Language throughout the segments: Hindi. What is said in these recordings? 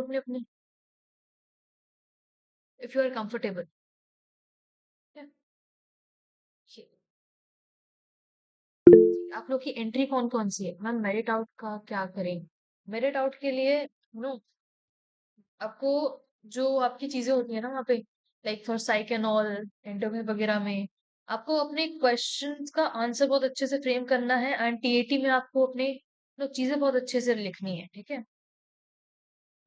अपने अपने, इफ यू आर कंफर्टेबल। आप लोग की एंट्री कौन कौन सी है मैम? मेरिट आउट का क्या करें? मेरिट आउट के लिए नो, आपको जो आपकी चीजें होती है ना वहाँ पे, like for psych and all, interview वगैरह में, आपको अपने क्वेश्चंस का आंसर बहुत अच्छे से फ्रेम करना है, एंड टीएटी में आपको अपने चीजें बहुत अच्छे से लिखनी है, ठीक है?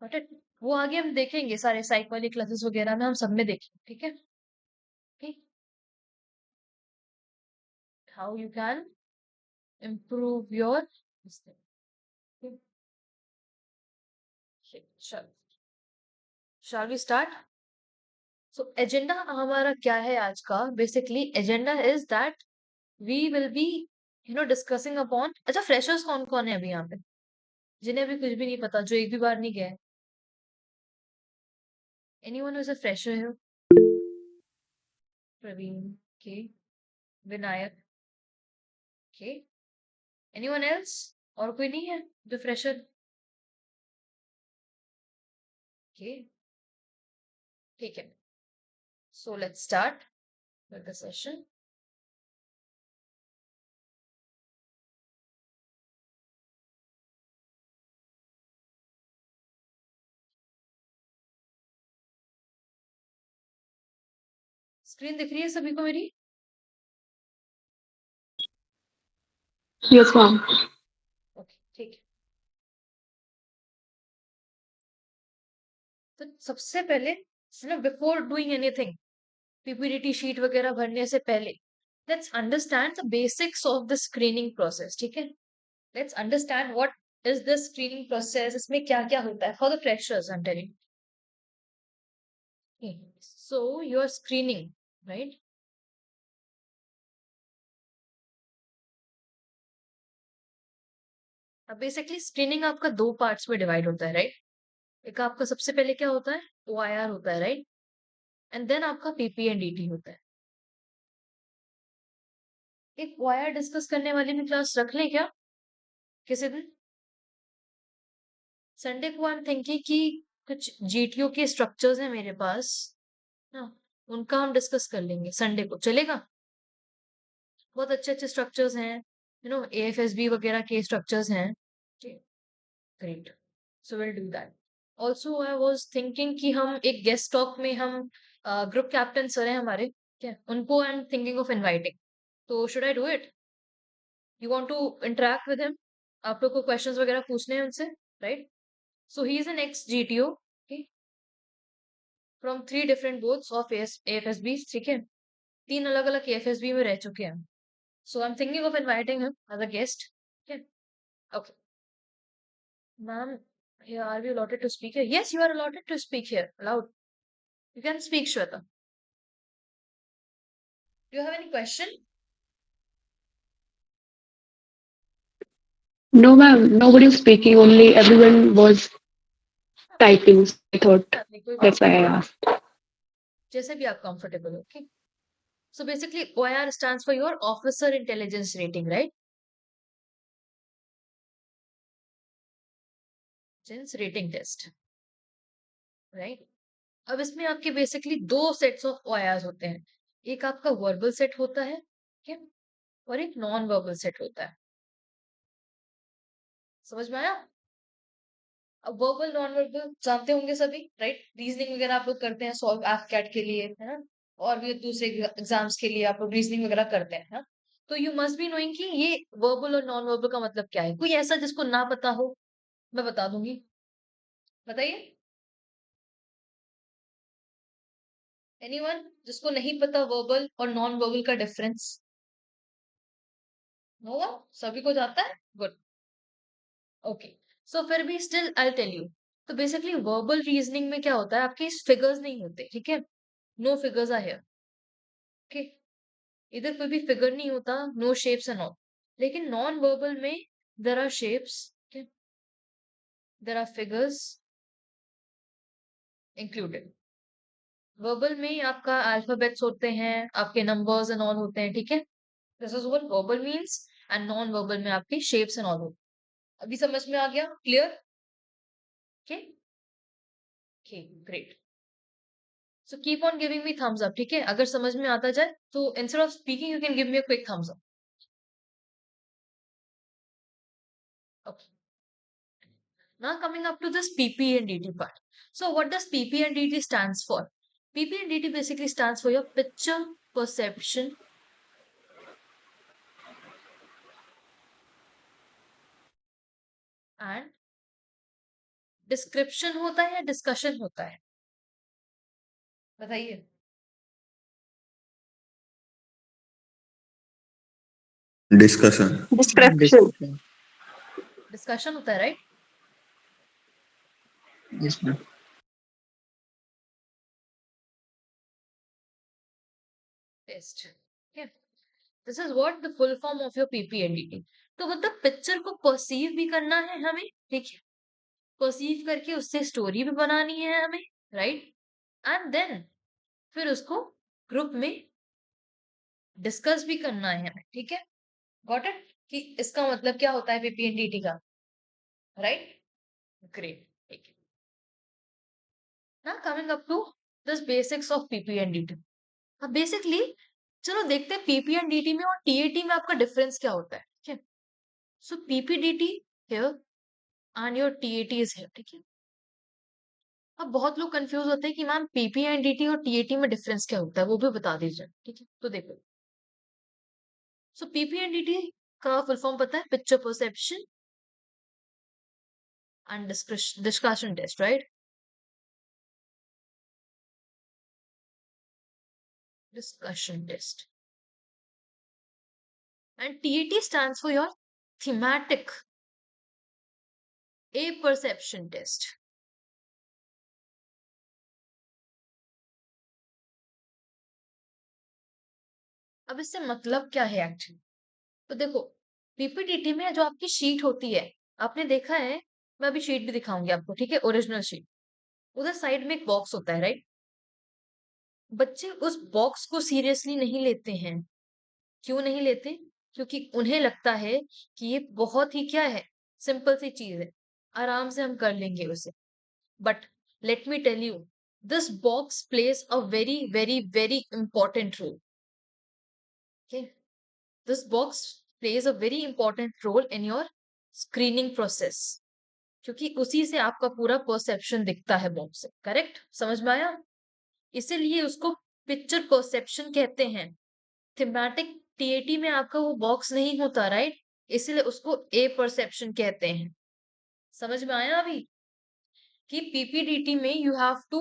बट वो आगे हम देखेंगे, सारे साइक वाली क्लासेस वगैरह में हम सब में देखेंगे, ठीक है? ठीक, how you can improve your, चल shall we start? So agenda हमारा क्या है आज का? Basically agenda is that we will be discussing upon, अच्छा फ्रेशर्स कौन कौन है अभी यहाँ पे, जिन्हें अभी कुछ भी नहीं पता, जो एक भी बार नहीं गए? Anyone who is a fresher here? Praveen K, Vinayak के, एनीवन एल्स? और कोई नहीं है जो फ्रेशर के? ठीक है, so let's start with the session. Screen दिख रही है सभी को मेरी? Yes, ma'am. ओके, ठीक है। तो सबसे पहले before doing anything, PPT sheet वगैरह भरने से पहले, let's understand the basics of the screening process, ठीक है? Let's understand what is the screening process, इसमें क्या क्या होता है for the freshers, I am telling. So you are screening, right? अब बेसिकली स्क्रीनिंग आपका दो पार्ट्स में डिवाइड होता है, राइट? एक आपका सबसे पहले क्या होता है, ओआईआर होता है, राइट? एंड देन आपका पीपीएनडीटी होता है। एक ओआईआर डिस्कस करने वाली भी क्लास रख लें क्या किसी दिन? संडे को आई एम थिंकिंग कि कुछ जीटीओ के स्ट्रक्चर्स हैं मेरे पास ना, उनका हम डिस्कस कर लेंगे संडे को, चलेगा? बहुत अच्छे अच्छे स्ट्रक्चर्स हैं, एएफएसबी वगैरह के स्ट्रक्चर्स हैं। Great, so will do that. Also I was thinking कि हम एक गेस्ट टॉक में हम ग्रुप कैप्टन सर हैं हमारे, क्या उनको I am thinking of inviting, तो should I do it? You want to interact with him? आप लोग को क्वेश्चंस वगैरह पूछने हैं उनसे, right? So he is an ex GTO from 3 different boards of AFSB, ठीक है? 3 अलग अलग एएफएसबी में रह चुके हैं। So I am thinking of inviting him as a guest, ठीक है? Okay ma'am, here are we allotted to speak here? Yes, you are allotted to speak here. Allowed. You can speak, Shweta. Do you have any question? No, ma'am. Nobody was speaking. Only everyone was typing. So I thought नहीं, कोई बात that's why I asked. जैसे भी आप comfortable हो, okay? So basically, OIR stands for your Officer Intelligence Rating, right? Intelligence Rating Test, right? अब इसमें आपके बेसिकली दो सेट्स ऑफ OIRs होते हैं। एक आपका वर्बल सेट होता है, ठीक है? और एक नॉन वर्बल सेट होता है। समझ में आया? अब वर्बल नॉन वर्बल जानते होंगे सभी, राइट? रीजनिंग वगैरह आप लोग करते हैं, सॉल्व एफकैट के लिए, है ना? और भी दूसरे एग्जाम्स के लिए आप लोग रीजनिंग वगैरह करते हैं, है ना? तो यू मस्ट बी नोइंग कि ये वर्बल और नॉन वर्बल का मतलब क्या है। कोई ऐसा जिसको ना पता हो? मैं बता दूंगी, बताइए। एनीवन जिसको नहीं पता वर्बल और नॉन वर्बल का डिफरेंस? नो, सभी को जाता है, गुड, ओके। सो फिर भी स्टिल आई टेल यू, तो बेसिकली वर्बल रीजनिंग में क्या होता है, आपके फिगर्स नहीं होते, ठीक है? No figures are here, okay? इधर कोई भी फिगर नहीं होता, नो शेप्स एंड ऑल। लेकिन नॉन वर्बल में there are shapes, there are figures included. Verbal में आपका अल्फाबेट्स होते हैं, आपके नंबर्स एंड ऑल होते हैं, ठीक है? This is what verbal means. And non verbal में आपके शेप्स एंड ऑल होते हैं। अभी समझ में आ गया? Clear? Okay, okay great. So keep on giving me thumbs up. ठीक है, अगर समझ में आता जाए तो instead of speaking you can give me a quick thumbs up. Okay. Now coming up to this PP and DT part. So what does PP and DT stands for? PP and DT basically stands for your picture perception and description होता है या डिस्कशन होता है, बताइए. डिस्कशन. Description. डिस्कशन होता है, right? Yes ma'am. Test. This is what the full form of your PP and DT. तो मतलब पिक्चर को परसीव भी करना है हमें, ठीक है, परसीव करके उससे स्टोरी भी बनानी है हमें, राइट? एंड देन फिर उसको ग्रुप में डिस्कस भी करना है हमें, ठीक है. Got it? कि इसका मतलब क्या होता है पीपी एंड डीटी का, राइट? ग्रेट. ठीक है. Now coming up to this basics of PP and DT. अब बेसिकली चलो देखते हैं पीपी एंड डीटी में और टीएटी में आपका डिफरेंस क्या होता है, ठीक है. So PPDT here and your TAT is here, ठीक है. अब बहुत लोग कंफ्यूज होते हैं कि मैम पीपी एंड डीटी और टीएटी में डिफरेंस क्या होता है, वो भी बता दीजिए, ठीक है. तो देखो, सो पीपी एंड डीटी का फुल फॉर्म पता है? Picture perception and discussion test, right? Discussion test. And TAT stands for your thematic apperception test. अब इससे मतलब क्या है एक्चुअली? तो देखो, पीपीटीटी में जो आपकी शीट होती है, आपने देखा है, मैं अभी शीट भी दिखाऊंगी आपको, ठीक है, ओरिजिनल शीट. उधर साइड में एक बॉक्स होता है, राइट? बच्चे उस बॉक्स को सीरियसली नहीं लेते हैं. क्यों नहीं लेते? क्योंकि उन्हें लगता है कि ये बहुत ही क्या है, सिंपल सी चीज है, आराम से हम कर लेंगे उसे. But let me tell you, this box plays a very very very important role. Okay, this box plays a very important role in your screening process, क्योंकि उसी से आपका पूरा परसेप्शन दिखता है बॉक्स से. करेक्ट? समझ में आया? इसीलिए उसको पिक्चर परसेप्शन कहते हैं. थीमेटिक टीएटी में आपका वो बॉक्स नहीं होता, राइट? इसीलिए उसको ए परसेप्शन कहते हैं. समझ में आया अभी कि पीपीडीटी में you have to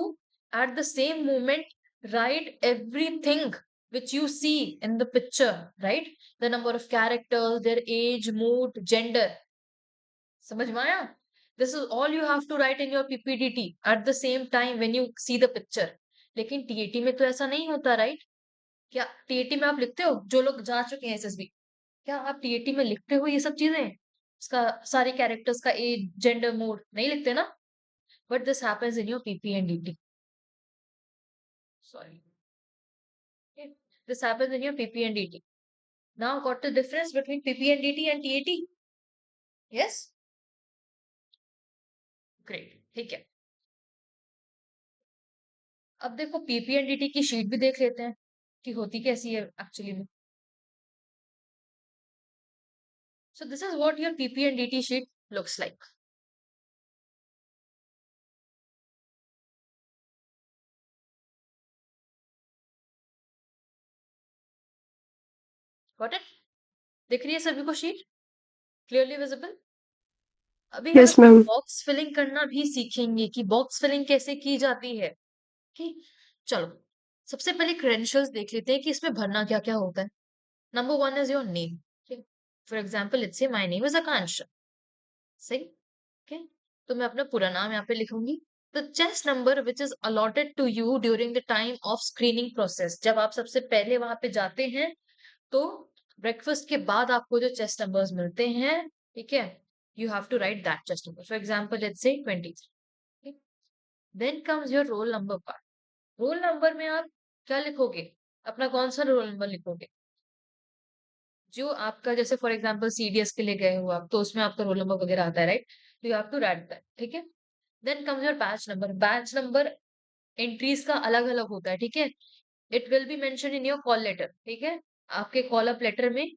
at the same moment write everything which you see in the picture, right? The number of characters, their age, mood, gender. समझ में आया? This is all you have to write in your PPDT at the same time when you see the picture. लेकिन टीएटी में तो ऐसा नहीं होता, राइट? क्या टीएटी में आप लिखते हो? जो लोग जा चुके हैं एसएसबी, क्या आप टीएटी में लिखते हो ये सब चीजें? इसका सारे कैरेक्टर्स का एज, जेंडर, मूड नहीं लिखते ना? But this happens in your PP and DT. Sorry. Okay. This happens in your PP and DT. Now got the difference between PP and DT and TAT? Yes? Great. ठीक है. अब देखो PP and DT की शीट भी देख लेते हैं कि होती कैसी है एक्चुअली में. So this is what your PP and DT sheet looks like. Got it? दिख रही है सभी को शीट? Clearly visible? अभी हम Yes, इसमें ma'am. बॉक्स फिलिंग करना भी सीखेंगे कि बॉक्स फिलिंग कैसे की जाती है. ठीक, चलो सबसे पहले क्रेडेंशियल्स देख लेते हैं कि इसमें भरना क्या क्या होता है. Number one is your name. Okay. For example, let's say my name is Akansha. सही? Okay. तो मैं अपना पूरा नाम यहाँ पे लिखूंगी. The chest number which is allotted to you during the time of screening process. जब आप सबसे पहले वहां पे जाते हैं तो ब्रेकफास्ट के बाद आपको जो चेस्ट नंबर्स मिलते हैं, ठीक है, you have to write that chest number. For example, let's say 23. Okay. Then comes your roll number part. Roll number में आप क्या लिखोगे? अपना कौन सा रोल नंबर लिखोगे? जो आपका, जैसे फॉर एग्जांपल सीडीएस के लिए गए हो आप, तो उसमें आपका रोल नंबर वगैरह आता है, राइट? तो you have to write that, ठीक है. Then comes your batch number. Batch number entries का अलग अलग होता है, ठीक है। It will be mention in your call letter, ठीक है। आपके कॉल अप लेटर में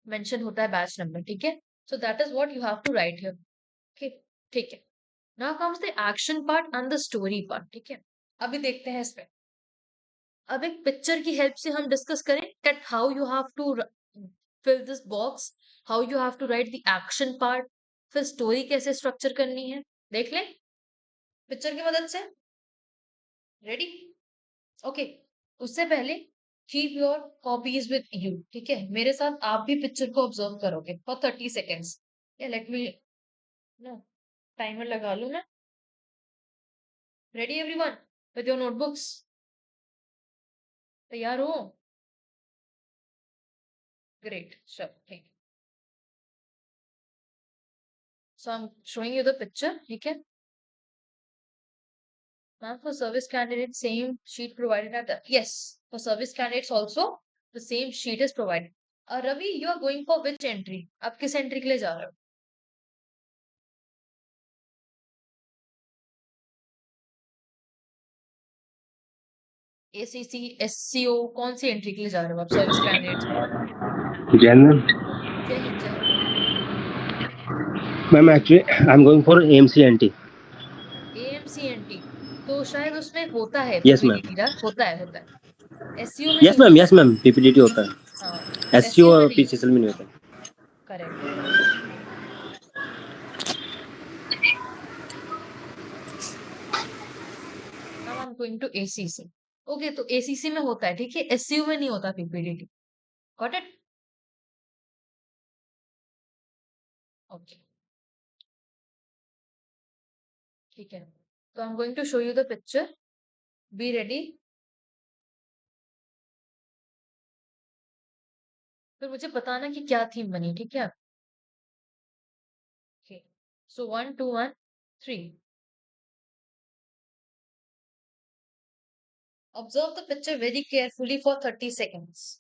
मेंशन होता है बैच नंबर, ठीक है। So that is what you have to write here, ठीक है। Now comes the action part and the story part, ठीक है। अभी देखते हैं इसमें। अब एक पिक्चर की हेल्प से हम डिस्कस करें that how you have to fill this box, how you have to write the action part, फिर स्टोरी कैसे स्ट्रक्चर करनी है, देख लें पिक्चर की मदद से। रेडी? ओके। उससे पहले keep your copies with you, ठीक है। मेरे साथ आप भी पिक्चर को ऑब्जर्व करोगे for 30 seconds. Let me know timer लगा लूं मैं। Ready everyone with your notebooks? तैयार हो? ग्रेट, चलो ठीक। So I am showing you the picture, ठीक है। Ma'am, for service candidates, same sheet provided at the, yes, for service candidates also, the same sheet is provided. Ravi, you are going for which entry? आप किस entry के लिए जा रहे हो? ACC, SCO, कौन सी entry के लिए जा रहे हो आप service candidates में? जैन मैम, जय हिंद, जय Hind. Ma'am actually I am going for AMCNT। AMCNT, तो शायद उसमें होता है यस मैम, PPDT, होता है। SCO में नहीं यस मैम, होता। यस मैम, PPDT होता है। हाँ, SCO SCO में और नहीं होता। PCSL में नहीं होता। Correct. Now I am going to ACC। ओके, तो ACC में होता है, ठीक है। SCO में नहीं होता PPDT। Got it? ओके, ठीक है। तो I am going to show you the picture, be ready. फिर मुझे बताना कि क्या थीम बनी, ठीक है। Okay, so 1 2 1 3। Observe the picture very carefully for 30 seconds.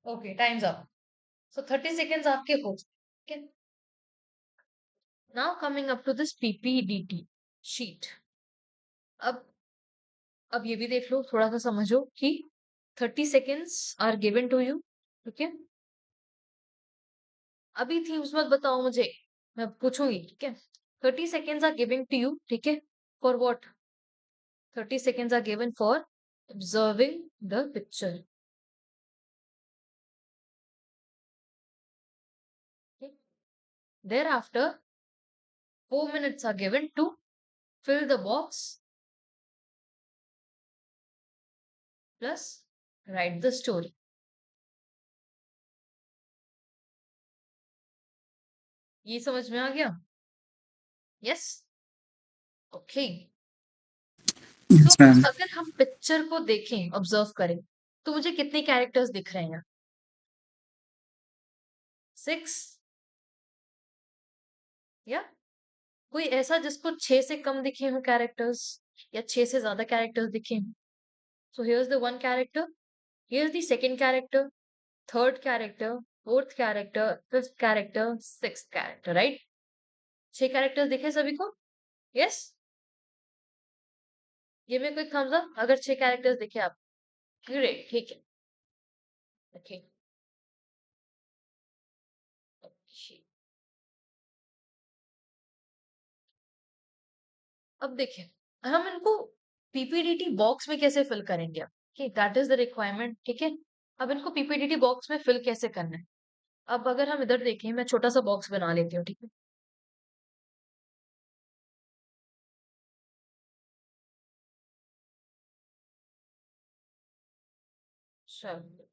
Okay, time's up. So 30 seconds आपके हो चुके, ठीक है। Now coming up to this PPDT sheet. अब अब ये भी देख लो, थोड़ा सा समझो कि 30 seconds are given to you, ठीक है। अभी थीम्स मत बताओ मुझे, मैं पूछूंगी, ठीक है। 30 seconds are giving to you, ठीक है। For what? 30 seconds are given for observing the picture. Okay. Thereafter, 4 minutes are given to fill the box plus write the story. ये समझ में आ गया? Yes? Okay. Yes, तो ma'am. अगर हम पिक्चर को देखें, ऑब्जर्व करें, तो मुझे कितने कैरेक्टर्स दिख रहे हैं? 6 या कोई ऐसा जिसको 6 से कम दिखे हो कैरेक्टर्स, या 6 से ज्यादा कैरेक्टर्स दिखे हो? So here's the one character, here's the second character, third character, fourth character, fifth character, sixth character, right? 6 characters दिखे सभी को? यस? ये में कोई थम्स अप अगर 6 कैरेक्टर्स दिखे आप। ग्रेट, ठीक है। ओके, अब देखें हम इनको PPDT बॉक्स में कैसे फिल करेंगे अब, ठीक, दैट इज द रिक्वायरमेंट, ठीक है। अब इनको PPDT बॉक्स में फिल कैसे करना है? अब अगर हम इधर देखें, मैं छोटा सा बॉक्स बना लेती हूँ, ठीक है। चलो,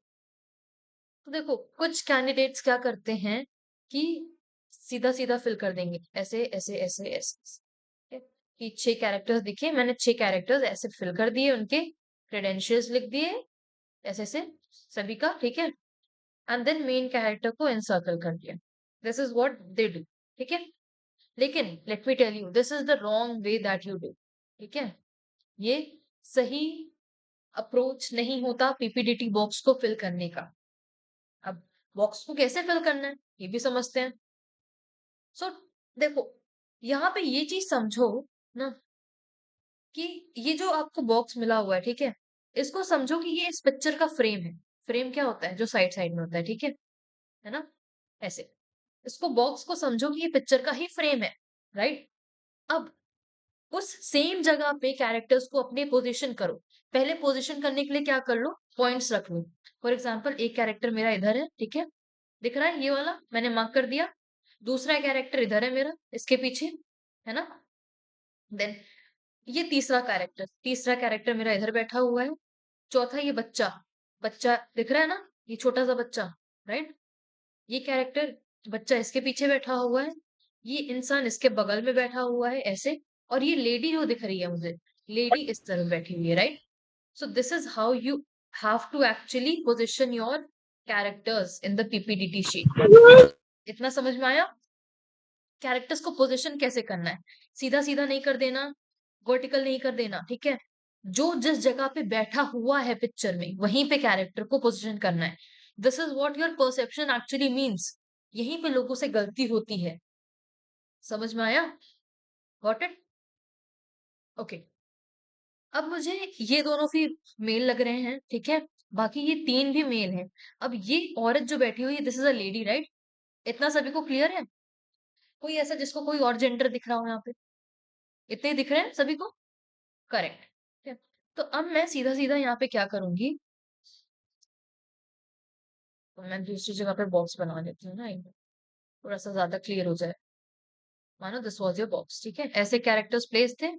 तो देखो कुछ कैंडिडेट्स क्या करते हैं कि सीधा सीधा फिल कर देंगे, ऐसे ऐसे ऐसे ऐसे, ठीक है? कि 6 कैरेक्टर्स दिखे, मैंने 6 कैरेक्टर्स ऐसे फिल कर दिए, उनके क्रेडेंशियल्स लिख दिए, ऐसे से सभी का, ठीक है, एंड देन मेन कैरेक्टर को एनसर्कल कर दिया। This is what they do, ठीक है। लेकिन let me tell you, this is the wrong way that you do, ठीक है। ये सही अप्रोच नहीं होता पीपीडीटी बॉक्स को फिल करने का। अब बॉक्स को कैसे फिल करना है ये भी समझते हैं। सो देखो, यहाँ पे ये चीज समझो ना कि ये जो आपको बॉक्स मिला हुआ है, ठीक है, इसको समझो कि ये इस पिक्चर का फ्रेम है। फ्रेम क्या होता है? जो साइड साइड में होता है, ठीक है ना, ऐसे। इसको बॉक्स को समझो कि ये पिक्चर का ही फ्रेम है, राइट। अब उस सेम जगह पे कैरेक्टर्स को अपने पोजीशन करो। पहले पोजीशन करने के लिए क्या कर लो? पॉइंट्स रख लो। फॉर एग्जांपल एक कैरेक्टर मेरा इधर है, ठीक है, दिख रहा है ये वाला, मैंने मार्क कर दिया। दूसरा कैरेक्टर इधर है मेरा, इसके पीछे, है ना। देन ये तीसरा कैरेक्टर मेरा इधर बैठा हुआ है। चौथा ये बच्चा, बच्चा दिख रहा है ना, ये छोटा सा बच्चा, राइट। ये कैरेक्टर, बच्चा इसके पीछे बैठा हुआ है, ये इंसान इसके बगल में बैठा हुआ है ऐसे, और ये लेडी जो दिख रही है मुझे, लेडी इस तरफ बैठी हुई है, right. So this is how you have to actually position your characters in the PPDT sheet. इतना समझ में आया? कैरेक्टर्स को पोजिशन कैसे करना है, सीधा सीधा नहीं कर देना, वर्टिकल नहीं कर देना, ठीक है। जो जिस जगह पे बैठा हुआ है पिक्चर में, वहीं पे कैरेक्टर को पोजिशन करना है। This is what your perception actually means. यहीं पे लोगों से गलती होती है। समझ में आया? Got it? ओके। अब मुझे ये दोनों भी मेल लग रहे हैं, ठीक है, बाकी ये तीन भी मेल हैं। अब ये औरत जो बैठी हुई है, this is a lady, right. इतना सभी को क्लियर है? कोई ऐसा जिसको कोई और जेंडर दिख रहा हो यहाँ पे? इतने ही दिख रहे हैं सभी को? करेक्ट, ठीक है। तो अब मैं सीधा सीधा यहाँ पे क्या करूंगी, तो मैं दूसरी जगह पे बॉक्स बना लेती हूँ ना, थोड़ा सा ज्यादा क्लियर हो जाए। मानो दिस वॉज योर बॉक्स, ठीक है, ऐसे कैरेक्टर्स प्लेस थे,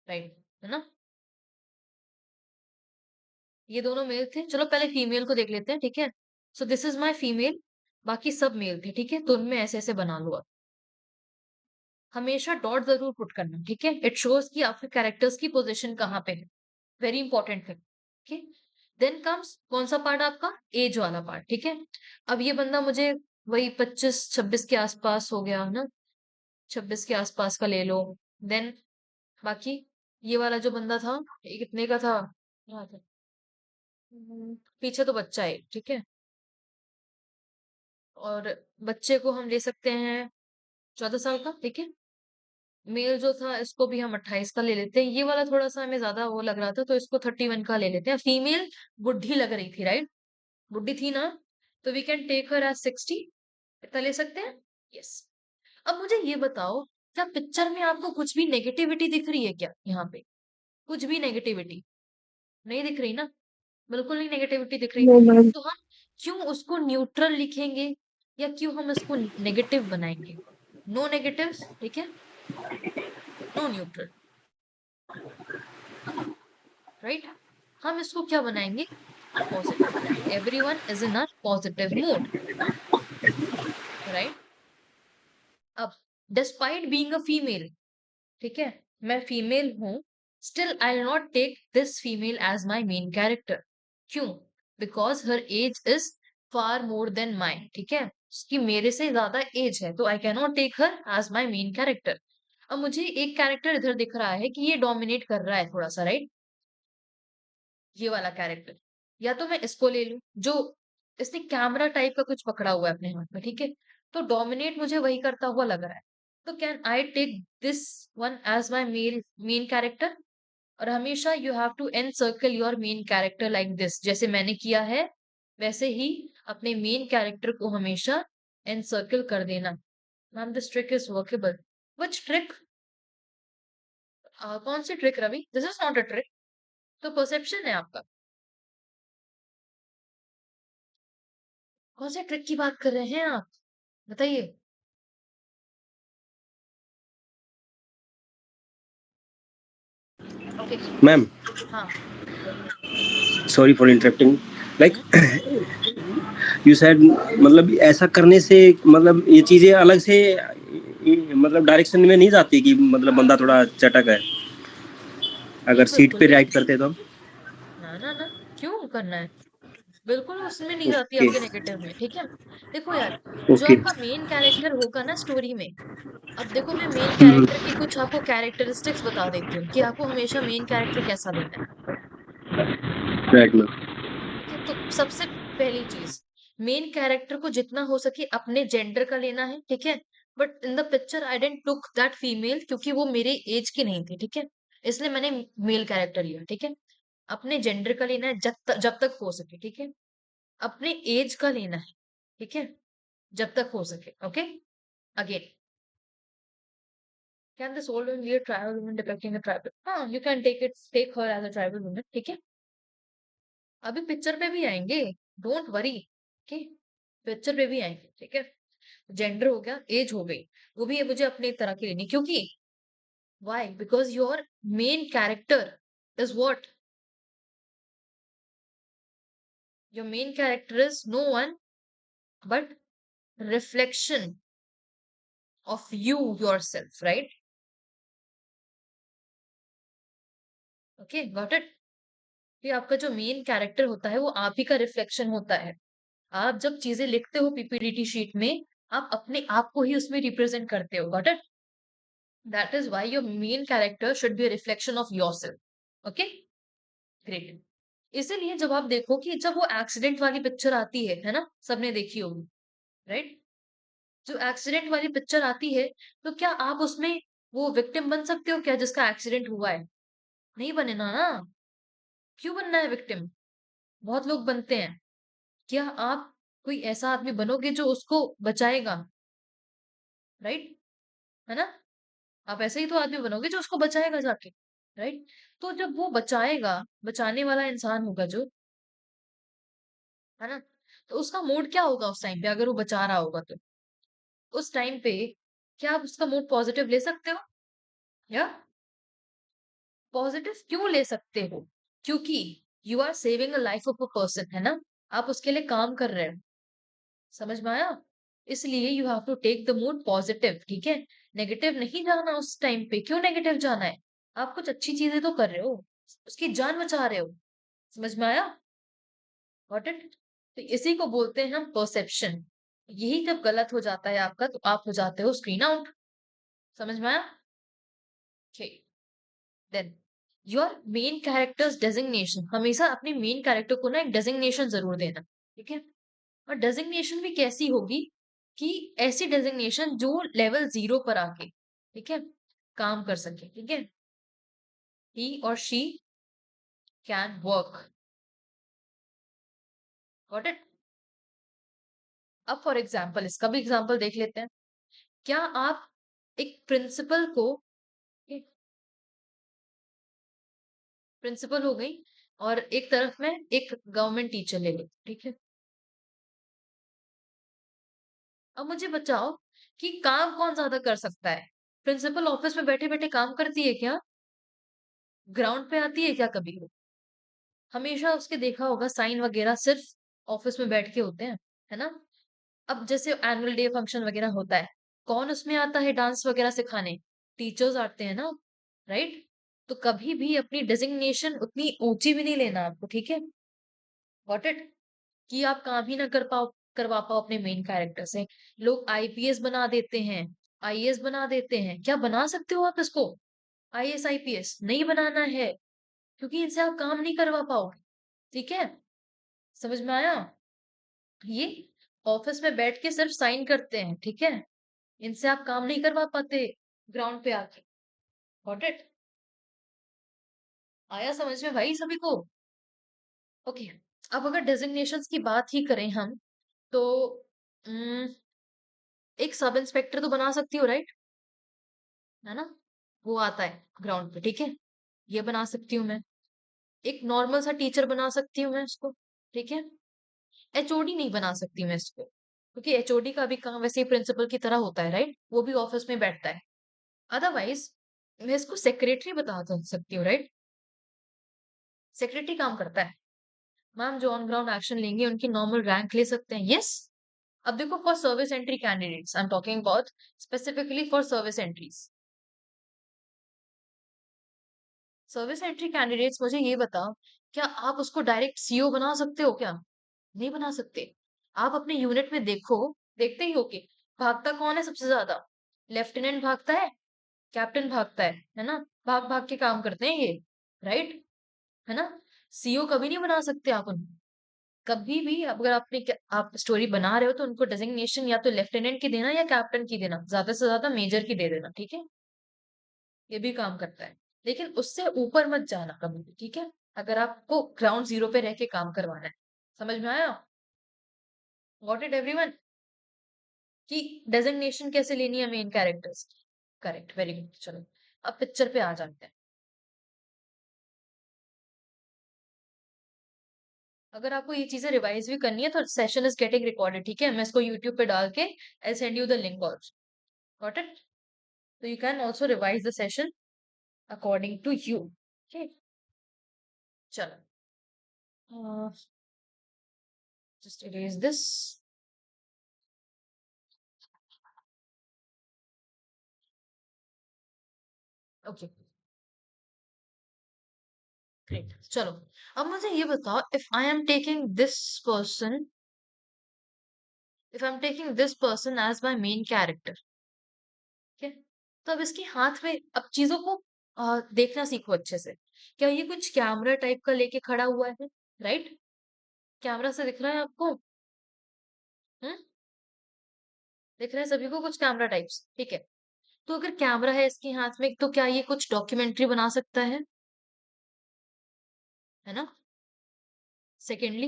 राइट, है ना। ये दोनों मेल थे। चलो पहले फीमेल को देख लेते हैं, ठीक है। सो दिस इज माई फीमेल, बाकी सब मेल थे, ठीक है। तो उनमें ऐसे ऐसे बना लो। अब हमेशा डॉट जरूर पुट करना, ठीक है। इट शोज कि आपके कैरेक्टर्स की पोजीशन कहाँ पे है। वेरी इंपॉर्टेंट है, ठीक है। देन कम्स कौन सा पार्ट? आपका एज वाला पार्ट, ठीक है। अब ये बंदा मुझे वही 25-26 के आसपास हो गया ना, 26 के आसपास का ले लो। देन बाकी ये वाला जो बंदा था, ये कितने का था? यहाँ था। पीछे तो बच्चा है, ठीक है। और बच्चे को हम ले सकते हैं 14 साल का, ठीक है। मेल जो था इसको भी हम 28 का ले लेते हैं। ये वाला थोड़ा सा हमें ज्यादा वो लग रहा था, तो इसको 31 का ले लेते हैं। फीमेल बुढ़ी लग रही थी, राइट, बुढ़ी थी ना, तो we can take her age 60। इतना ले सकते हैं, यस। अब मुझे ये बताओ, क्या पिक्चर में आपको कुछ भी नेगेटिविटी दिख रही है क्या? यहाँ पे कुछ भी नेगेटिविटी नहीं दिख रही ना? बिल्कुल नहीं नेगेटिविटी दिख रही। No, ma'am. तो हम क्यों उसको न्यूट्रल लिखेंगे, या क्यों हम इसको नेगेटिव बनाएंगे? नो नेगेटिव्स, ठीक है, नो न्यूट्रल, राइट। हम इसको क्या बनाएंगे? Positive. Everyone is in a positive mood, right. अब डिस्पाइट बीइंग अ फीमेल, ठीक है, मैं फीमेल हूं, still I will not take this female as my main character. क्यों? Because her age is far more than mine, ठीक है, उसकी मेरे से ज्यादा एज है, तो I can not take her age my main character. अब मुझे एक कैरेक्टर इधर दिख रहा है कि ये डोमिनेट कर रहा है थोड़ा सा, राइट, ये वाला कैरेक्टर। या तो मैं इसको ले लूं, जो इसने कैमरा टाइप का कुछ पकड़ा हुआ है अपने हाथ में, ठीक है, तो डोमिनेट मुझे वही करता हुआ लग रहा है। तो can I take this one as my main character? और हमेशा you have to encircle your main character like this, जैसे मैंने किया है वैसे ही अपने मेन कैरेक्टर को हमेशा एनसर्कल कर देना। Ma'am this trick is workable. Which trick? कौन सी trick Ravi? This is not a trick, तो परसेप्शन है आपका। कौन से ट्रिक की बात कर रहे हैं आप? बताइए। ओके। मैम, हाँ, sorry for interrupting. Like you said, मतलब ऐसा करने से मतलब ये चीजें अलग से मतलब डायरेक्शन में नहीं जाती कि मतलब बंदा थोड़ा चटक है, अगर सीट पे बिल्कुल राइट करते तो हम। ना ना ना, करना है, बिल्कुल उसमें नहीं जाती ओके आपके नेगेटिव में, ठीक है। देखो यार, जो ओके। आपका मेन कैरेक्टर होगा ना स्टोरी में, अब देखो मैं मेन हम्म। कैरेक्टर की कुछ आपको कैरेक्टरिस्टिक्स बता देती हूँ कि आपको हमेशा मेन कैरेक्टर कैसा लेना है। Right ma'am. ठीक है, तो सबसे पहली चीज, मेन कैरेक्टर को जितना हो सके अपने जेंडर का लेना है, ठीक है। But in the picture I didn't took that female, क्योंकि वो मेरे एज की नहीं थी, ठीक है, इसलिए मैंने मेल कैरेक्टर लिया, ठीक है। अपने जेंडर का लेना है जब तक हो सके, ठीक है। अपने एज का लेना है, ठीक है, जब तक हो सके, okay. Again, can this old woman be a tribal woman depicting a tribal? हाँ, you can take her as a tribal woman, ठीक है। अभी पिक्चर पे भी आएंगे, डोंट वरी, ओके, पिक्चर पे भी आएंगे, ठीक है। जेंडर हो गया, एज हो गई, वो भी मुझे अपनी तरह की लेनी, क्योंकि why, because your main character is what, your main character is no one but reflection of you yourself, right? Okay, got it. कि आपका जो मेन कैरेक्टर होता है वो आप ही का रिफ्लेक्शन होता है। आप जब चीजें लिखते हो पीपीटी शीट में, आप अपने आप को ही उसमें रिप्रेजेंट करते हो, got it. That is why your main character should be a reflection of yourself, okay, great. इसीलिए जब आप देखो कि जब वो एक्सीडेंट वाली पिक्चर आती है ना, सबने देखी होगी, राइट? जो एक्सीडेंट वाली पिक्चर आती है, तो क्या आप उसमें वो विक्टिम बन सकते हो क्या, जिसका एक्सीडेंट हुआ है? नहीं बने ना ना। क्यों बनना है विक्टिम? बहुत लोग बनते हैं। क्या आप कोई ऐसा आदमी बनोगे जो उसको बचाएगा, राइट? है ना? आप ऐसे ही तो आदमी बनोगे जो उसको बचाएगा जाके, राइट? तो जब वो बचाएगा, बचाने वाला इंसान होगा जो, है ना, तो उसका मूड क्या होगा उस टाइम पे, अगर वो बचा रहा होगा तो उस टाइम पे क्या आप उसका मूड पॉजिटिव ले सकते हो? या पॉजिटिव क्यों ले सकते हो? क्योंकि you are saving a life of a person, है ना, आप उसके लिए काम कर रहे हो। समझ में आया? इसलिए you have to take the mood positive, ठीक है। नेगेटिव नहीं जाना उस टाइम पे। क्यों नेगेटिव जाना है? आप कुछ अच्छी चीजें तो कर रहे हो, उसकी जान बचा रहे हो। समझ में आया? Got it? तो इसी को बोलते हैं हम परसेप्शन। यही जब गलत हो जाता है आपका, तो आप हो जाते हो स्क्रीन आउट। समझ में आया? Then your main character's designation, हमेशा अपने मेन कैरेक्टर को ना एक डेजिग्नेशन जरूर देना, ठीक है। और डेजिग्नेशन भी कैसी होगी कि ऐसी डेजिग्नेशन जो लेवल 0 पर आके, ठीक है, काम कर सके, ठीक है। ही और she can work, got it. अब फॉर एग्जाम्पल इसका भी एग्जाम्पल देख लेते हैं। क्या आप एक प्रिंसिपल को, प्रिंसिपल हो गई, और एक तरफ में एक गवर्नमेंट टीचर ले लो, ठीक है। अब मुझे बताओ कि काम कौन ज्यादा कर सकता है? प्रिंसिपल ऑफिस में बैठे बैठे काम करती है क्या? ग्राउंड पे आती है क्या कभी? हमेशा उसके देखा होगा साइन वगैरह सिर्फ ऑफिस में बैठ के होते हैं, है ना। अब जैसे एनुअल डे फंक्शन वगैरह होता है, कौन उसमें आता है डांस वगैरह सिखाने? टीचर्स आते हैं ना, राइट। तो कभी भी अपनी डेजिग्नेशन उतनी ऊंची भी नहीं लेना आपको, ठीक है। Got it? कि आप काम ही ना करवा पाओ अपने मेन कैरेक्टर से। लोग आईपीएस बना देते हैं, आईएएस बना देते हैं। क्या बना सकते हो आप इसको? आईएएस आईपीएस नहीं बनाना है, क्योंकि इनसे आप काम नहीं करवा पाओगे, ठीक है। समझ में आया? ये ऑफिस में बैठ के सिर्फ साइन करते हैं, ठीक है, इनसे आप काम नहीं करवा पाते ग्राउंड पे आके। Got it? आया समझ में भाई सभी को? ओके। अब अगर डेजिग्नेशंस की बात ही करें हम, तो एक सब इंस्पेक्टर तो बना सकती हो, राइट? है ना, वो आता है ग्राउंड पे, ठीक है, ये बना सकती हूँ मैं। एक नॉर्मल सा टीचर बना सकती हूँ मैं इसको, ठीक है। एचओडी नहीं बना सकती मैं इसको, क्योंकि एचओडी का भी काम वैसे ही प्रिंसिपल की तरह होता है, राइट, वो भी ऑफिस में बैठता है। अदरवाइज मैं इसको सेक्रेटरी बता सकती हूँ, राइट। सेक्रेटरी काम करता है, मैम जो ऑन ग्राउंड एक्शन लेंगे उनकी नॉर्मल रैंक ले सकते हैं, यस। अब देखो, for service entry candidates I am talking about, specifically for service entries. Service entry candidates, मुझे ये बताओ क्या आप उसको डायरेक्ट सीईओ बना सकते हो क्या? नहीं बना सकते। आप अपने यूनिट में देखो, देखते ही हो कि भागता कौन है सबसे ज्यादा? लेफ्टिनेंट भागता है, कैप्टन भागता है ना? भाग भाग के काम करते हैं ये, राइट? है ना? सीईओ कभी नहीं बना सकते आप उनको। कभी भी अगर आप स्टोरी बना रहे हो तो उनको डेजिग्नेशन या तो लेफ्टिनेंट की देना या कैप्टन की देना, ज्यादा से ज्यादा मेजर की दे देना, ठीक है? ये भी काम करता है, लेकिन उससे ऊपर मत जाना कभी भी, ठीक है? अगर आपको ग्राउंड जीरो पे रह के काम करवाना है। समझ में आया? Got it everyone? कि डेजिग्नेशन कैसे लेनी है main characters? Correct, very good. चलो अब पिक्चर पे आ जाते हैं। अगर आपको ये चीजें रिवाइज भी करनी है तो सेशन इज गेटिंग रिकॉर्डेड, ठीक है? मैं इसको यूट्यूब पे डाल के I send you the link also. Got it? So you can also revise the session according to you. Okay. चलो. Just erase this. Okay. Great. चलो. अब मुझे ये बताओ, if I am taking this person as my main character, ठीक है? तो अब इसके हाथ में अब चीजों को देखना सीखो अच्छे से। क्या ये कुछ कैमरा टाइप का लेके खड़ा हुआ है? राइट? कैमरा से दिख रहा है आपको? हम्म? दिख रहा है सभी को कुछ कैमरा टाइप्स? ठीक है। तो अगर कैमरा है इसके हाथ में तो क्या ये कुछ डॉक्यूमेंट्री बना सकता है ना? सेकेंडली,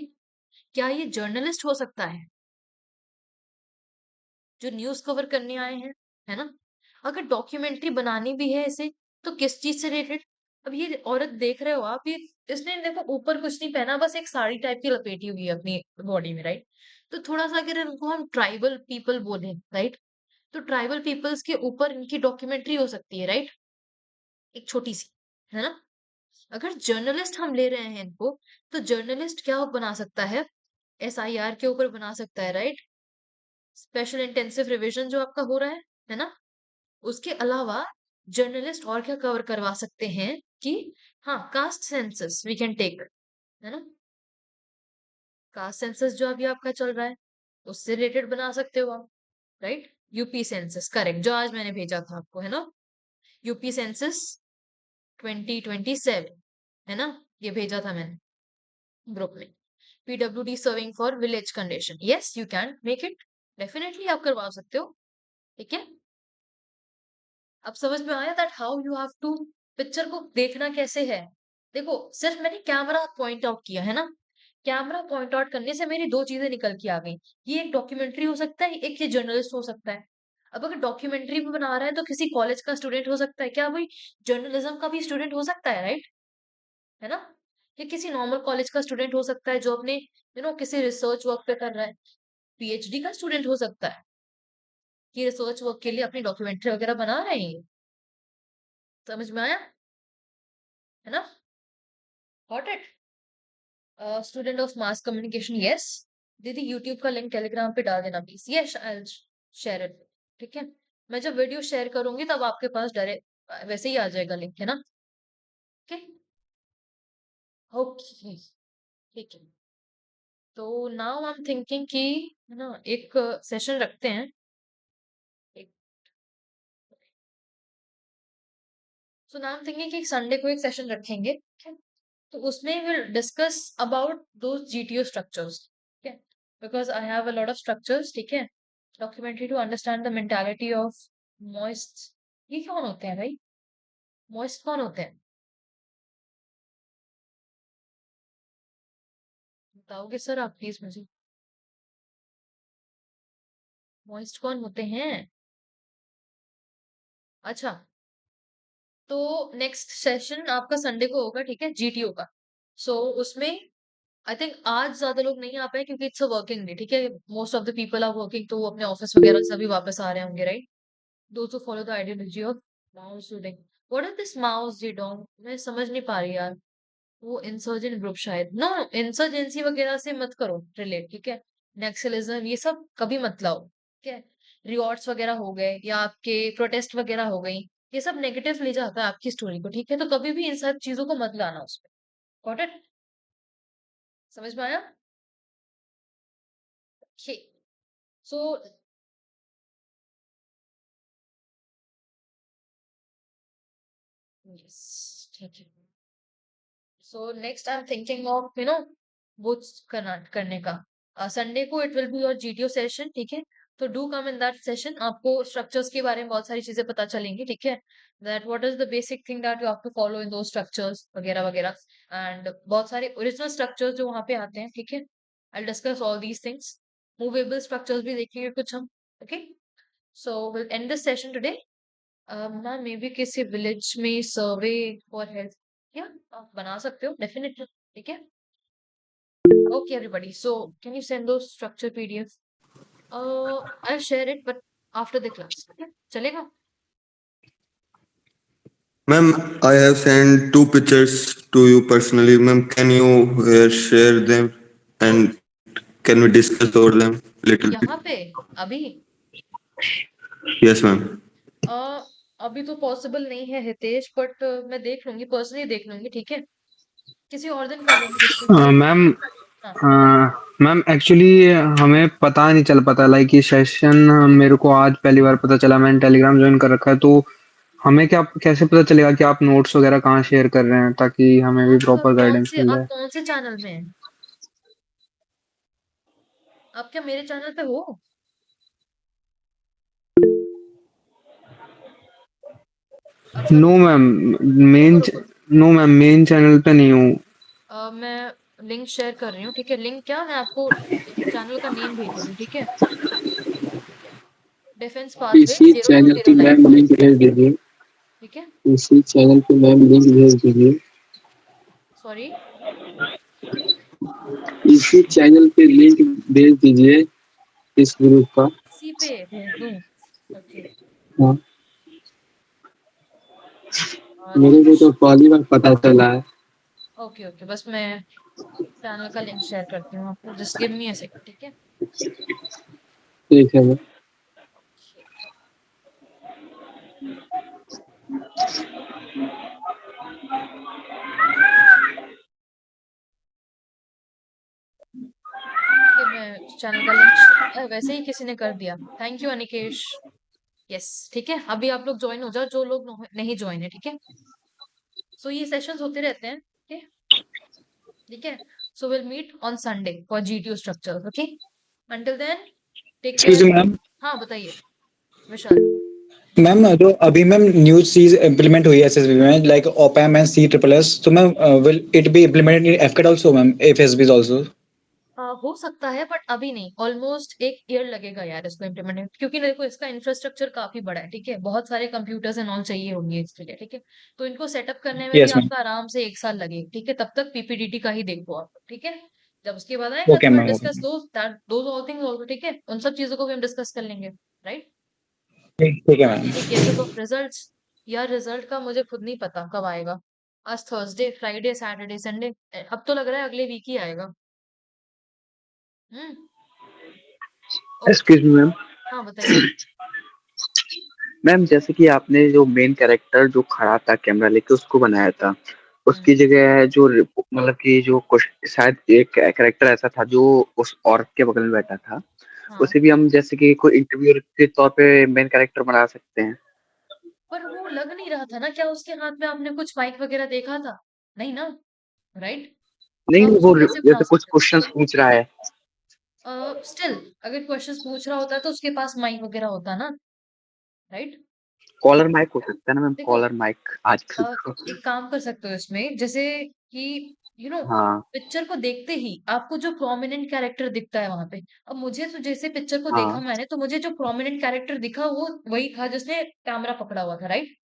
क्या ये जर्नलिस्ट हो सकता है जो न्यूज कवर करने आए हैं? है ना? अगर डॉक्यूमेंट्री बनानी भी है इसे तो किस चीज से रिलेटेड? अब ये औरत देख रहे हो आप, ये इसने देखो ऊपर कुछ नहीं पहना, बस एक साड़ी टाइप की लपेटी हुई है अपनी बॉडी में, राइट? तो थोड़ा सा अगर इनको हम ट्राइबल पीपल बोले, राइट, तो ट्राइबल पीपल्स के ऊपर इनकी डॉक्यूमेंट्री हो सकती है, राइट? एक छोटी सी, है ना? अगर जर्नलिस्ट हम ले रहे हैं इनको, तो जर्नलिस्ट क्या बना सकता है? एसआईआर के ऊपर बना सकता है, राइट? स्पेशल इंटेंसिव रिवीजन जो आपका हो रहा है ना? उसके अलावा जर्नलिस्ट और क्या कवर करवा सकते हैं कि हाँ, caste census we can take, है ना? कास्ट सेंसस जो अभी आपका चल रहा है उससे रिलेटेड बना सकते हो आप, राइट? यूपी सेंसस, करेक्ट, जो आज मैंने भेजा था आपको, है ना? यूपी सेंसस 2027, है ना? ये भेजा था मैंने ग्रुप में। PWD serving for village condition, yes you can make it, definitely आप करवा सकते हो, ठीक है? अब समझ में आया that how you have to, picture को देखना कैसे है? देखो, सिर्फ मैंने कैमरा पॉइंट आउट किया है ना, कैमरा पॉइंट आउट करने से मेरी दो चीजें निकल के आ गई। ये एक डॉक्यूमेंट्री हो सकता है, एक ये जर्नलिस्ट हो सकता है। अब अगर डॉक्यूमेंट्री भी बना रहा है तो किसी कॉलेज का स्टूडेंट हो सकता है क्या भाई? जर्नलिज्म का भी स्टूडेंट हो सकता है, राइट? है ना? या किसी नॉर्मल कॉलेज का स्टूडेंट हो सकता है जो अपने किसी रिसर्च वर्क पे कर रहा है। पीएचडी का स्टूडेंट हो सकता है कि रिसर्च वर्क के लिए अपनी डॉक्यूमेंट्री वगैरह बना रहे हैं। समझ में आया? है ना? Got it? Student of mass communication, yes. दीदी यूट्यूब का लिंक टेलीग्राम पे डाल देना please. Yes, I share it, ठीक है? मैं जब वीडियो शेयर करूंगी तब आपके पास डायरेक्ट वैसे ही आ जाएगा लिंक, है ना? ओके, ओके, ठीक है। तो नाउ आई एम थिंकिंग कि, है ना, एक सेशन रखते हैं। एक, so now I am thinking कि संडे को एक सेशन रखेंगे, ठीक है? तो उसमें will discuss about those GTO structures, ठीक है? Because I have a lot of structures, ठीक है? Documentary to understand the mentality of Maoist. ये कौन होते हैं भाई? मॉइस्ट कौन होते हैं? बताओगे सर आप प्लीज मुझे, मॉइस्ट कौन होते हैं? अच्छा, तो नेक्स्ट सेशन आपका संडे को होगा, ठीक है, जीटीओ का। सो उसमें आई थिंक आज ज्यादा लोग नहीं आ पाए क्योंकि इट्स अ वर्किंग डे, ठीक है? Most of the people are working, तो वो अपने ऑफिस वगैरह से अभी वापस आ रहे होंगे, right? Those who follow the ideology of Mao Zedong. What is this Mao Zedong? मैं समझ नहीं पा रही यार। वो इंसर्जेंट ग्रुप शायद, नो, इंसर्जेंसी वगैरह से मत करो रिलेट, ठीक है? नक्सलिज्म ये सब कभी मत लाओ, ठीक है? रिवॉर्ड्स वगैरह हो गए या आपके प्रोटेस्ट वगैरह हो गई, ये सब नेगेटिव ले जाता है आपकी स्टोरी को, ठीक है? तो कभी भी इन सब चीजों को मत लाना उसमें। Got it? समझ में आया? ओके, सो यस, ठीक है। So next I am thinking of वो करने का संडे को it will be your GTO session, ठीक है। तो do come in that session, आपको स्ट्रक्चर्स के बारे में बहुत सारी चीजें पता चलेंगी, ठीक है। That what is the basic thing that you have to follow in those structures वगैरह वगैरह, एंड बहुत सारे ओरिजिनल स्ट्रक्चर्स जो वहाँ पे आते हैं, ठीक है। I discuss all these things. Movable structures भी देखेंगे कुछ हम, okay. So will and this session today. Ma'am may be किसी विलेज में सर्वे फॉर हेल्थ, या आप बना सकते हो डेफिनेटली, ठीक है। Okay everybody, so can you send दो structure PDF? I share it but after the class, चलेगा? Ma'am, I have sent two pictures to you personally. Ma'am, can you share them and can we discuss over them little bit? यहाँ पे अभी Yes, ma'am. अभी तो पॉसिबल नहीं है हितेश, बट मैं देख लूंगी, पर्सनली देख लूंगी, ठीक है। किसी और दिन कर लेंगे डिस्कस। मैम हाँ, मैम एक्चुअली हमें पता नहीं चल पाता, लाइक ये सेशन मेरे को आज पहली बार पता चला। मैंने टेलीग्राम ज्वाइन कर रखा है, तो हमें क्या कैसे पता चलेगा कि आप नोट्स वगैरह कहाँ शेयर कर रहे हैं, ताकि हमें भी प्रॉपर गाइडेंस मिल आप जाए। कौन से चैनल में हैं? आप क्या मेरे चैनल पे हो? अच्छा, no ma'am, main no ma'am, main channel पे नहीं हूँ। मैं लिंक शेयर कर रही हूँ, ठीक है। लिंक क्या, मैं आपको चैनल का नेम भेज रही हूँ, ठीक है। डिफेंस पाथवे इसी चैनल पे 0009, मैम लिंक भेज दीजिए। ठीक है। इसी चैनल पे मैम लिंक भेज दीजिए। सॉरी, इसी चैनल पे लिंक भेज दीजिए इस ग्रुप का। इसी पे भेज दूँ? ओके, हाँ, मेरे को तो पहली बार पता चला है। ओके ओके, बस मैं चैनल का लिंक शेयर करती हूँ आपको, just give me a second, ठीक है। ठीक है मैम। कि मैं चैनल का लिंक वैसे ही किसी ने कर दिया। Thank you Anikesh. यस, ठीक है। अभी आप लोग ज्वाइन हो जाओ, जो लोग नहीं ज्वाइन है, ठीक है। सो ये सेशंस होते रहते हैं, ठीक है, ठीक है। So will meet on Sunday for GTO structure, okay. Until then take excuse care. Me ma'am. हाँ बताइए विशाल। मैम जो अभी मैम न्यू चीज इम्प्लीमेंट हुई है एसएसबी में, लाइक ओपैम एंड सी ट्रिपल एस, तो ma'am will it be implemented in एफकेट आल्सो मैम, एफएसबी आल्सो? हो सकता है बट अभी नहीं, ऑलमोस्ट 1 ईयर लगेगा यार इसको इम्प्लीमेंट, क्योंकि देखो इसका इंफ्रास्ट्रक्चर काफी बड़ा है, ठीक है। बहुत सारे कंप्यूटर्स एंड ऑल चाहिए होंगे इसके लिए, ठीक है। तो इनको सेटअप करने में भी यस मैम। आपका आराम से 1 साल लगेगा, ठीक है। तब तक पीपीडीटी का ही देखो आप, ठीक है। जब उसके बाद आएगा ओके तो will ma'am, okay discuss ma'am. Those all things also, ठीक है। उन सब चीजों को भी हम डिस्कस कर लेंगे, राइट। ठीक है मैम। ठीक है, चलो रिजल्ट्स। यार रिजल्ट का मुझे खुद नहीं पता कब आएगा। आज थर्सडे, फ्राइडे, सैटरडे, संडे, अब तो लग रहा है अगले वीक ही आएगा। हम्म, ओके। Excuse me ma'am. हाँ बताइए। मैम जैसे कि आपने जो मेन कैरेक्टर जो खड़ा था कैमरा लेके उसको बनाया था, हम्म, उसकी जगह जो मतलब कि जो शायद एक कैरेक्टर ऐसा था जो उस औरत के बगल में बैठा था, हाँ, उसे भी हम जैसे कि कोई इंटरव्यू के तौर पे मेन कैरेक्टर बना सकते हैं। पर वो लग नहीं रहा था ना, क्या उसके हाथ में आपने कुछ माइक वगैरह देखा था? नहीं ना, राइट। तो नहीं आप नहीं, उसको वो कैसे बना जैसे कुछ सकते क्वेश्चंस पूछ रहा है। हो? स्टिल अगर क्वेश्चंस पूछ रहा होता है तो उसके पास माइक वगैरह होता ना, राइट। कॉलर माइक हो सकता है ना मैम, देखो, कॉलर माइक आजकल तो। एक काम कर सकते हो इसमें, जैसे कि यू नो हाँ पिक्चर को देखते ही आपको जो प्रोमिनेंट कैरेक्टर दिखता है वहां पे, अब मुझे तो जैसे पिक्चर को देखा हाँ। मैंने, तो मुझे जो प्रोमिनेंट कैरेक्टर दिखा वो वही था जिसने कैमरा पकड़ा हुआ था, राइट।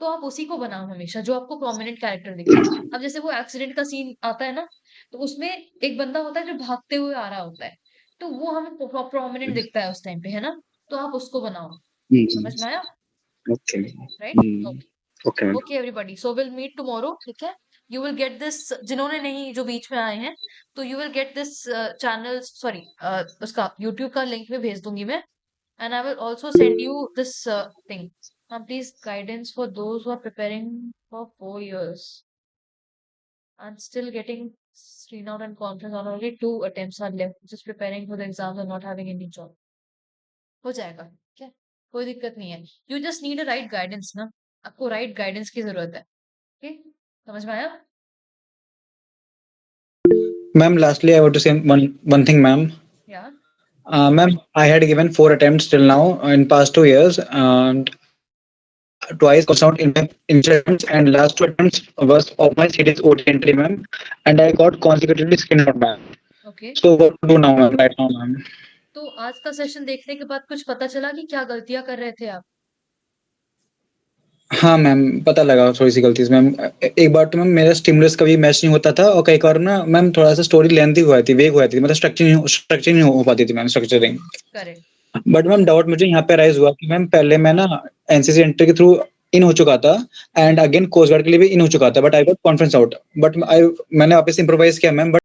तो आप उसी को बनाओ हमेशा, जो आपको प्रोमिनेंट कैरेक्टर दिखे। अब जैसे वो एक्सीडेंट का सीन आता है ना, तो उसमें एक बंदा होता है जो भागते हुए आ रहा होता है, तो वो हमें प्रोमिनेंट दिखता है उस टाइम पे, है ना। तो आप उसको बनाओ। समझ में आया, okay. Right. Okay ma'am. Okay everybody, so will meet tomorrow, ठीक है। यू विल गेट दिस, जिन्होंने नहीं, जो बीच में आए हैं, तो you will get this channel, sorry उसका यूट्यूब का लिंक भी भेज दूंगी मैं। And I will also send you this thing. Please guidance for those who are preparing for 4 years and still getting screen out and conference on only 2 attempts are left, just preparing for the exams and not having any job. हो जाएगा, क्या? कोई दिक्कत नहीं है. You just need a right guidance ना. आपको right guidance की ज़रूरत है. Okay? समझ में आया? Ma'am, lastly, I want to say one thing, ma'am. Yeah. Ma'am, I had given 4 attempts till now in past 2 years, and twice comes out in my insurance, and last 2 attempts was of my CD's OT entry, ma'am, and I got consecutively screened out, ma'am. Okay. So what to do now, ma'am? Right now, ma'am. तो आज का सेशन देखने के बाद कुछ पता चला कि क्या गलतियां कर रहे थे आप? हाँ मैम, पता लगा थोड़ी सी गलती से मैम. एक बार तो मैम मेरा स्टिमुलस कभी मैच नहीं होता था, और कई बार ना मैम थोड़ा सा स्टोरी लेंथी हुआ थी, वेग हुआ थी, मतलब स्ट्रक्चर नहीं हो पाती थी ma'am, structuring. Correct. But ma'am doubt मुझे यहाँ पे राइज हुआ कि मैम पहले मैं ना एनसीसी एंट्री के थ्रू इन हो चुका था, एंड अगेन कोस्ट गार्ड के लिए भी इन हो चुका था, but I got conference out. But मैंने वापस इम्प्रोवाइज किया मैम.